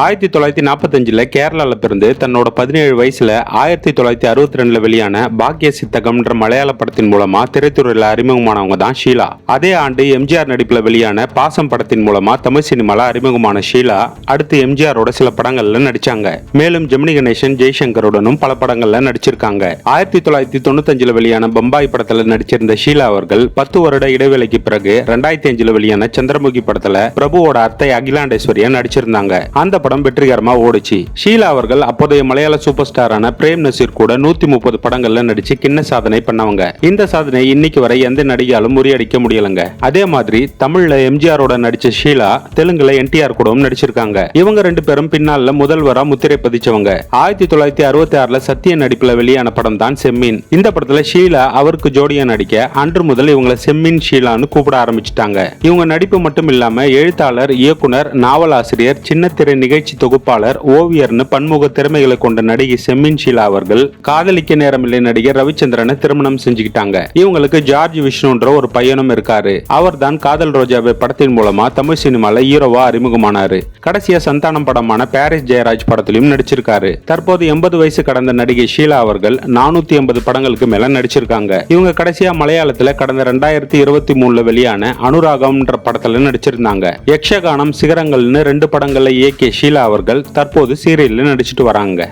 1945 கேரளால பிறந்து தன்னோட 17 வயசுல 1962 வெளியான பாக்ய சித்தகம்ன்ற மலையாள படத்தின் மூலமா திரைத்துறையில அறிமுகமானவங்க தான் ஷீலா. அதே ஆண்டு எம்ஜிஆர் நடிப்புல வெளியான பாசம் படத்தின் மூலமா தமிழ் சினிமால அறிமுகமான ஷீலா அடுத்து எம்ஜிஆரோட சில படங்கள்ல நடிச்சாங்க. மேலும் ஜெமினி கணேசன், ஜெய்சங்கருடனும் பல படங்கள்ல நடிச்சிருக்காங்க. 1995 வெளியான பம்பாய் படத்துல நடிச்சிருந்த ஷீலா அவர்கள் 10 வருட இடைவேளைக்கு பிறகு 2005 வெளியான சந்திரமுகி படத்துல பிரபுவோட அத்தை அகிலாண்டேஸ்வரியா நடிச்சிருந்தாங்க. அந்த படம் வெற்றிகரமா ஓடிச்சு. ஷீலா அவர்கள் அப்போதைய மலையாள சூப்பர் ஸ்டாரான பிரேம் நசீர் கூட 130 படங்கள்ல நடிச்சு கின்ன சாதனை பண்ணவங்க. இந்த சாதனை இன்னைக்கு வரை எந்த நடிகாலும் முறியடிக்க முடியலங்க. அதே மாதிரி தமிழ்ல எம்ஜிஆரோட நடிச்ச ஷீலா தெலுங்குல என்டிஆர் கூடவும் நடிச்சிருக்காங்க. இவங்க ரெண்டு பேரும் பின்னால முதல்வரா முத்திரை பதிச்சவங்க. 1966 சத்ய நடிப்புல வெளியான படம் தான் செம்மீன். இந்த படத்துல ஷீலா அவருக்கு ஜோடியா நடிக்க அன்று முதல் இவங்களை செம்மீன் ஷீலான்னு கூப்பிட ஆரம்பிச்சிட்டாங்க. இவங்க நடிப்பு மட்டும் இல்லாம எழுத்தாளர், இயக்குனர், நாவலாசிரியர், சின்னத்திரை நிகழ்ச்சி தொகுப்பாளர், ஓவியர்னு பன்முக திறமைகளை கொண்ட நடிகை செம்மீன் ஷீலா அவர்கள் காதலிக்க நேரமில்லை நடிகர் ரவிச்சந்திரனை திருமணம் செஞ்சுக்கிட்டாங்க. இவங்களுக்கு ஜார்ஜ் விஷ்ணுன்ற ஒரு பையனும் இருக்காரு. அவர் தான் காதல் ரோஜாவை படத்தின் மூலமா தமிழ் சினிமால ஹீரோவா அறிமுகமானாரு. கடைசியா சந்தானம் படமான பாரிஸ் ஜெயராஜ் படத்திலும் நடிச்சிருக்காரு. தற்போது 80 வயசு கடந்த நடிகை ஷீலா அவர்கள் 480 படங்களுக்கு மேல நடிச்சிருக்காங்க. இவங்க கடைசியா மலையாளத்துல கடந்த 2023 வெளியான அனுராகம்ன்ற படத்துல நடிச்சிருந்தாங்க. யக்ஷகானம், சிகரங்கள்னு 2 படங்கள்ல இயக்கிய ஷீலா அவர்கள் தற்போது சீரியல்ல நடிச்சிட்டு வராங்க.